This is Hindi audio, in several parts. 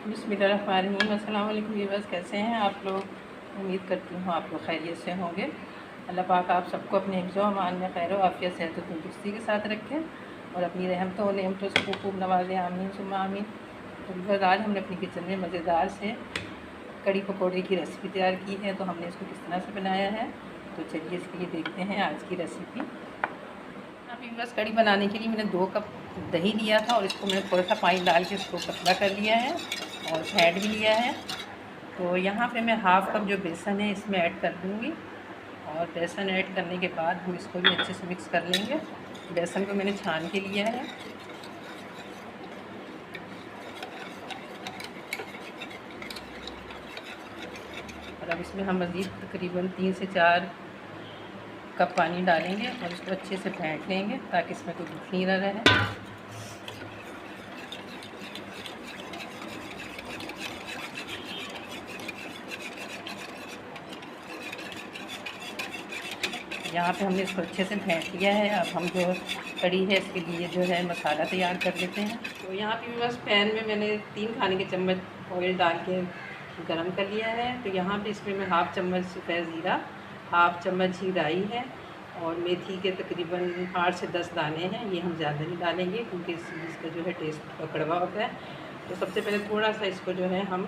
बिस्मिल्लाहिर्रहमानिर्रहीम। अस्सलाम वालेकुम व्यूअर्स, कैसे हैं आप लोग? उम्मीद करती हूँ आप लोग खैरियत से होंगे। अल्लाह पाक आप सबको अपने हिफ्ज़ व अमान में खैर व आफियत सेहत और तंदुरुस्ती के साथ रखें और अपनी रहमतों और नेमतों से खूब नवाज़ें। आमीन सुम्मा आमीन। तो व्यूअर्स, आज हमने अपनी किचन में मज़ेदार से कड़ी पकौड़े की रेसिपी तैयार की है। तो हमने इसको किस तरह से बनाया है, तो चलिए इसके लिए देखते हैं आज की रेसिपी। अभी बस कड़ी बनाने के लिए मैंने 2 कप दही लिया था और इसको मैंने थोड़ा सा पानी डाल के इसको पतला कर लिया है और फेंट भी लिया है। तो यहाँ पे मैं हाफ़ कप जो बेसन है इसमें ऐड कर दूँगी और बेसन ऐड करने के बाद हम इसको भी अच्छे से मिक्स कर लेंगे। बेसन को मैंने छान के लिया है। और अब इसमें हम मज़ीद तकरीबन 3 से 4 कप पानी डालेंगे और इसको अच्छे से फेंट लेंगे ताकि इसमें कोई गुठली ना रहे। यहाँ पे हमने इसको अच्छे से फेंट लिया है। अब हम जो कड़ी है इसके लिए जो है मसाला तैयार कर लेते हैं। तो यहाँ पे भी बस पैन में मैंने 3 खाने के चम्मच ऑयल डाल के गरम कर लिया है। तो यहाँ पे इसमें मैं हाफ़ चम्मच सफ़ेद ज़ीरा, हाफ़ चम्मच ही राई है और मेथी के तकरीबन 8 से 10 दाने हैं। ये हम ज़्यादा नहीं डालेंगे क्योंकि इसका जो है टेस्ट कड़वा होता है। तो सबसे पहले थोड़ा सा इसको जो है हम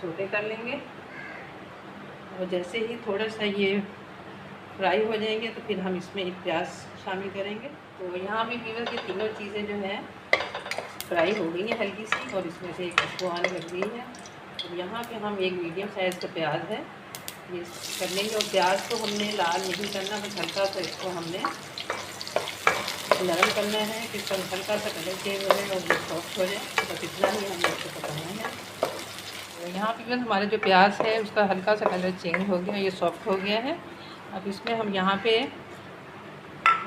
सोटे कर लेंगे और जैसे ही थोड़ा सा ये फ्राई हो जाएंगे तो फिर हम इसमें एक प्याज शामिल करेंगे। तो यहाँ भी व्यूअर्स ये तीनों चीज़ें जो हैं फ्राई हो गई हैं हल्की सी और इसमें से एक खुशबू आने लग गई है। तो यहाँ पे हम एक मीडियम साइज़ का प्याज है ये कर लेंगे और प्याज को हमने लाल नहीं करना, बस हल्का सा इसको हमने नरम करना है कि हल्का सा कलर चेंज हो जाए और ये सॉफ्ट हो जाए। बस इतना ही हमने इसको पकाना है। तो यहाँ पे बस हमारा जो प्याज है उसका हल्का सा कलर चेंज हो गया, ये सॉफ्ट हो गया है। अब इसमें हम यहाँ पे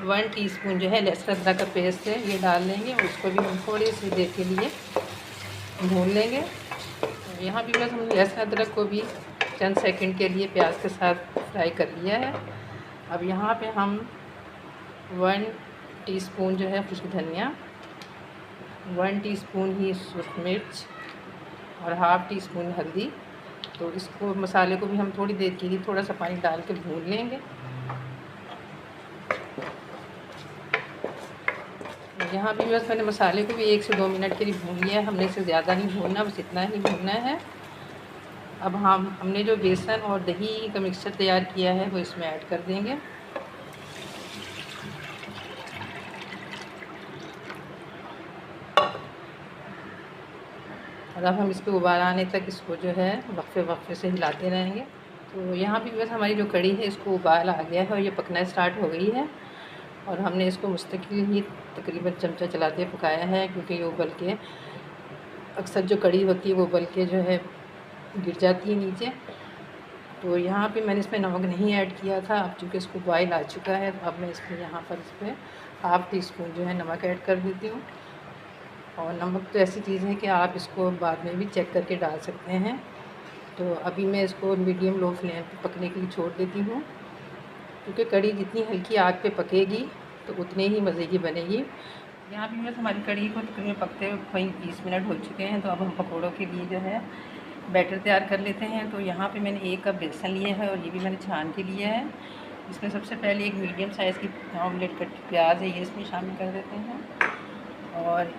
1 टीस्पून जो है लहसुन अदरक का पेस्ट है ये डाल लेंगे और उसको भी हम थोड़ी सी देर के लिए भून लेंगे। तो यहाँ भी बस हमने लहसुन अदरक को भी चंद सेकंड के लिए प्याज के साथ फ्राई कर लिया है। अब यहाँ पे हम 1 टीस्पून जो है खुश्क धनिया, 1 टीस्पून ही सूरख मिर्च और हाफ़ टीस्पून हल्दी। तो इसको मसाले को भी हम थोड़ी देर के लिए थोड़ा सा पानी डाल के भून लेंगे। यहाँ भी बस मैंने मसाले को भी 1 से 2 मिनट के लिए भून लिया है। हमने इसे ज़्यादा नहीं भूनना, बस इतना ही भूनना है। अब हमने जो बेसन और दही का मिक्सचर तैयार किया है वो इसमें ऐड कर देंगे। और अब हम इसको उबाल आने तक इसको जो है वक्फे से हिलाते रहेंगे। तो यहाँ भी बस हमारी जो कड़ी है इसको उबाल आ गया है और ये पकना स्टार्ट हो गई है और हमने इसको मुस्तकिल ही तकरीबन चमचा चलाते पकाया है क्योंकि ये उबल के अक्सर जो कड़ी होती है वो उबल के जो है गिर जाती है नीचे। तो यहाँ पे मैंने इसमें नमक नहीं ऐड किया था। अब चूँकि इसको बॉयल आ चुका है तो अब मैं इसमें यहाँ पर इस पर हाफ़ टीस्पून जो है नमक ऐड कर देती हूँ। और नमक तो ऐसी चीज़ है कि आप इसको बाद में भी चेक करके डाल सकते हैं। तो अभी मैं इसको मीडियम लो फ्लेम पे पकने के लिए छोड़ देती हूँ क्योंकि कड़ी जितनी हल्की आग पे पकेगी तो उतने ही मज़े की बनेगी। यहाँ भी बस हमारी कड़ी को तकरीबन पकते हुए वही 20 मिनट हो चुके हैं। तो अब हम पकौड़ों के लिए जो है बैटर तैयार कर लेते हैं। तो यहाँ पे मैंने 1 कप बेसन लिया है और ये भी मैंने छान के लिया है। इसमें सबसे पहले एक मीडियम साइज़ की ऑमलेट कट प्याज है ये इसमें शामिल कर देते हैं और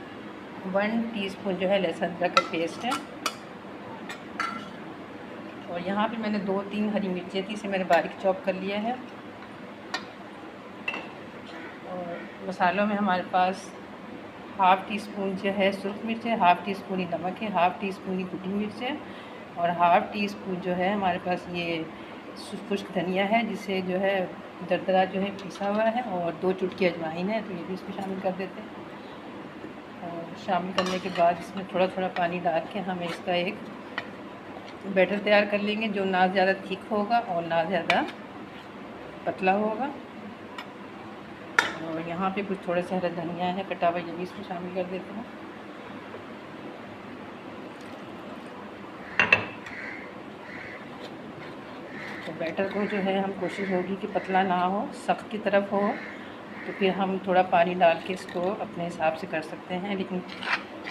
1 टीस्पून जो है लहसुन अदरक का पेस्ट है। और यहाँ पे मैंने 2-3 हरी मिर्चें थी, इसे मैंने बारीक चॉप कर लिया है। और मसालों में हमारे पास हाफ़ टीस्पून जो है सूरख मिर्च है, हाफ़ टीस्पून ही नमक है, हाफ़ टीस्पून ही कुटी मिर्च है और हाफ़ टीस्पून जो है हमारे पास ये खुश्क धनिया है जिसे जो है दरदरा जो है पिसा हुआ है और 2 चुटकी अजवाइन है। तो ये भी इसमें शामिल कर देते हैं। और शामिल करने के बाद इसमें थोड़ा थोड़ा पानी डाल के हमें इसका एक बैटर तैयार कर लेंगे जो ना ज़्यादा थिक होगा और ना ज़्यादा पतला होगा। और यहाँ पे कुछ थोड़ा सा हरा धनिया है कटा हुआ, ये भी इसमें शामिल कर देते हैं। तो बैटर को जो है हम कोशिश होगी कि पतला ना हो, सख्त की तरफ हो। तो फिर हम थोड़ा पानी डाल के इसको अपने हिसाब से कर सकते हैं, लेकिन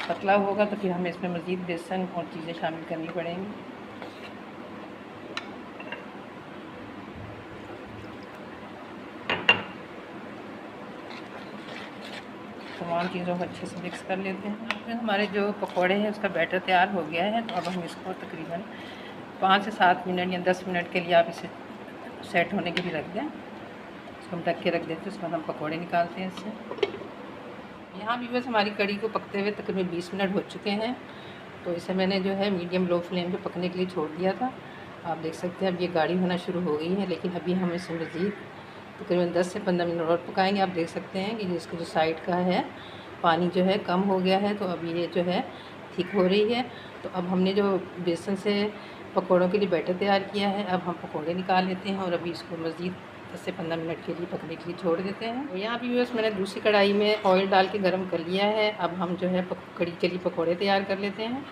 पतला होगा तो फिर हमें इसमें मज़ीद बेसन और चीज़ें शामिल करनी पड़ेंगी। तमाम चीज़ों को अच्छे से मिक्स कर लेते हैं। फिर हमारे जो पकोड़े हैं उसका बैटर तैयार हो गया है। तो अब हम इसको तकरीबन 5 से 7 मिनट या 10 मिनट के लिए आप इसे सेट होने के लिए रख दें। इसको हम ढक के रख देते हैं। उसके बाद हम पकोड़े निकालते हैं इससे। यहाँ भी बस हमारी कड़ी को पकते हुए तकरीबन 20 मिनट हो चुके हैं। तो इसे मैंने जो है मीडियम लो फ्लेम पे पकने के लिए छोड़ दिया था। आप देख सकते हैं अब ये गाढ़ी होना शुरू हो गई है, लेकिन अभी हम इसे मज़ीद तकरीबन 10 से 15 मिनट और पकाएंगे। आप देख सकते हैं कि इसका जो साइड का है पानी जो है कम हो गया है, तो अभी ये जो है थिक हो रही है। तो अब हमने जो बेसन से पकौड़ों के लिए बैटर तैयार किया है, अब हम पकौड़े निकाल लेते हैं और अभी इसको मज़ीद 10 से 15 मिनट के लिए पकने के लिए छोड़ देते हैं। और यहाँ भी बस मैंने दूसरी कढ़ाई में ऑयल डाल के गर्म कर लिया है। अब हम जो है कड़ी के लिए पकौड़े तैयार कर लेते हैं।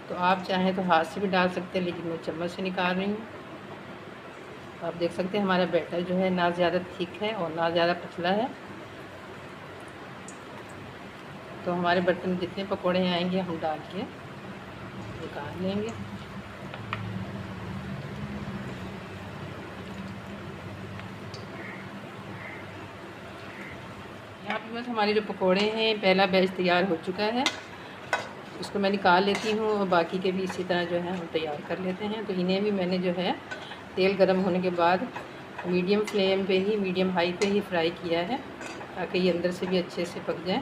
तो आप चाहें तो हाथ से भी डाल सकते हैं, लेकिन मैं चम्मच से निकाल रही हूँ। आप देख सकते हैं हमारा बैटर जो है ना ज़्यादा थिक है और ना ज़्यादा पतला है। तो हमारे बर्तन में जितने पकोड़े आएंगे हम डाल के निकाल लेंगे। यहाँ पे बस हमारे जो पकोड़े हैं पहला बैच तैयार हो चुका है। इसको मैं निकाल लेती हूँ और बाकी के भी इसी तरह जो है हम तैयार कर लेते हैं। तो इन्हें भी मैंने जो है तेल गर्म होने के बाद मीडियम फ्लेम पे ही, मीडियम हाई पे ही फ्राई किया है, ताकि ये अंदर से भी अच्छे से पक जाए।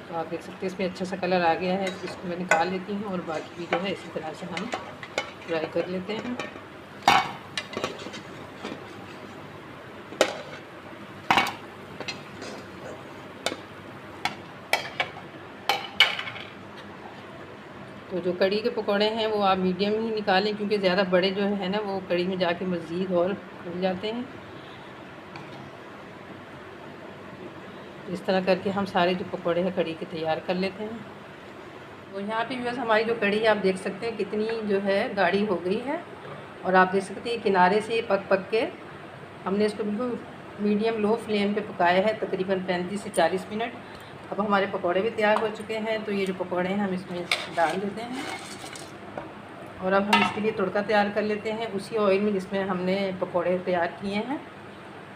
तो आप देख सकते हैं इसमें अच्छा सा कलर आ गया है। तो इसको मैं निकाल लेती हूँ और बाकी भी जो है इसी तरह से हम फ्राई कर लेते हैं। तो जो कड़ी के पकोड़े हैं वो आप मीडियम ही निकालें, क्योंकि ज़्यादा बड़े जो है ना वो कड़ी में जाके मज़ीद और फूल जाते हैं। इस तरह करके हम सारे जो पकोड़े हैं कड़ी के तैयार कर लेते हैं। तो यहाँ पे बस हमारी जो कड़ी है आप देख सकते हैं कितनी जो है गाढ़ी हो गई है। और आप देख सकते हैं किनारे से पक पक के हमने इसको बिल्कुल मीडियम लो फ्लेम पे पकाया है तकरीबन 35 से 40 मिनट। अब हमारे पकोड़े भी तैयार हो चुके हैं। तो ये जो पकोड़े हैं हम इसमें डाल देते हैं और अब हम इसके लिए तड़का तैयार कर लेते हैं उसी ऑयल में जिसमें हमने पकोड़े तैयार किए हैं।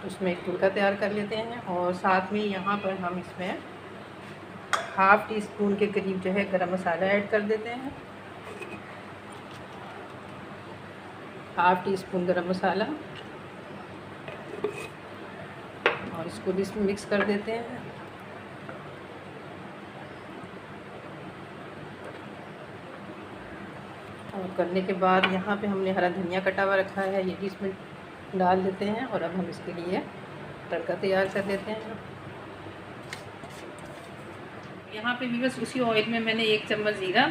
तो उसमें एक तड़का तैयार कर लेते हैं और साथ में यहाँ पर हम इसमें हाफ़ टी स्पून के करीब जो है गरम मसाला ऐड कर देते हैं। हाफ़ टी स्पून गरम मसाला और इसको भी इसमें मिक्स कर देते हैं। और करने के बाद यहाँ पे हमने हरा धनिया कटा हुआ रखा है, ये भी इसमें डाल देते हैं और अब हम इसके लिए तड़का तैयार कर लेते हैं। यहाँ पे भी बस उसी ऑयल में मैंने 1 चम्मच ज़ीरा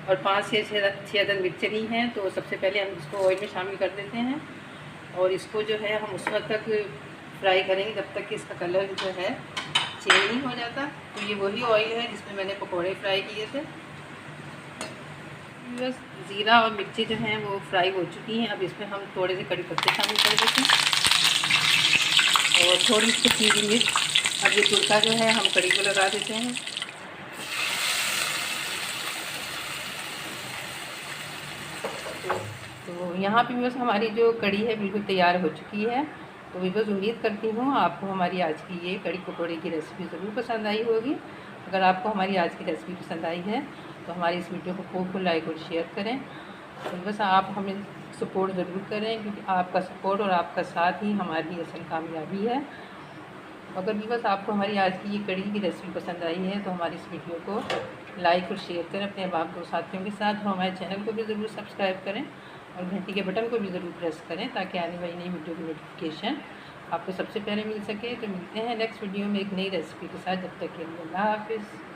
और 5 से 6 अदद मिर्चें ली हैं। तो सबसे पहले हम इसको ऑयल में शामिल कर देते हैं और इसको जो है हम उस वक्त तक फ्राई करेंगे जब तक कि इसका कलर जो है चेंज नहीं हो जाता। तो ये वही ऑयल है जिसमें मैंने पकोड़े फ्राई किए थे। बस ज़ीरा और मिर्ची जो हैं वो फ्राई हो चुकी हैं। अब इसमें हम थोड़े से कड़ी पत्ते शामिल कर देते हैं और थोड़ी सी पीली मिर्च। अब ये तड़का जो है हम कड़ी को लगा देते हैं। तो यहाँ पे बस हमारी जो कड़ी है बिल्कुल तैयार हो चुकी है। तो बस उम्मीद करती हूँ आपको हमारी आज की ये कड़ी पकौड़े की रेसिपी ज़रूर पसंद आई होगी। अगर आपको हमारी आज की रेसिपी पसंद आई है तो हमारी इस वीडियो को खूब लाइक और शेयर करें। तो बस आप हमें सपोर्ट ज़रूर करें, क्योंकि आपका सपोर्ट और आपका साथ ही हमारी असल कामयाबी है। अगर भी बस आपको हमारी आज की ये कड़ी की रेसिपी पसंद आई है तो हमारी इस वीडियो को लाइक और शेयर करें अपने अहबाब और साथियों के साथ। और हमारे चैनल को भी ज़रूर सब्सक्राइब करें और घंटी के बटन को भी ज़रूर प्रेस करें ताकि आने वाली नई वीडियो की नोटिफिकेशन आपको सबसे पहले मिल सके। तो मिलते हैं नेक्स्ट वीडियो में एक नई रेसिपी के साथ। जब तक के लिए अल्लाह हाफ़िज़।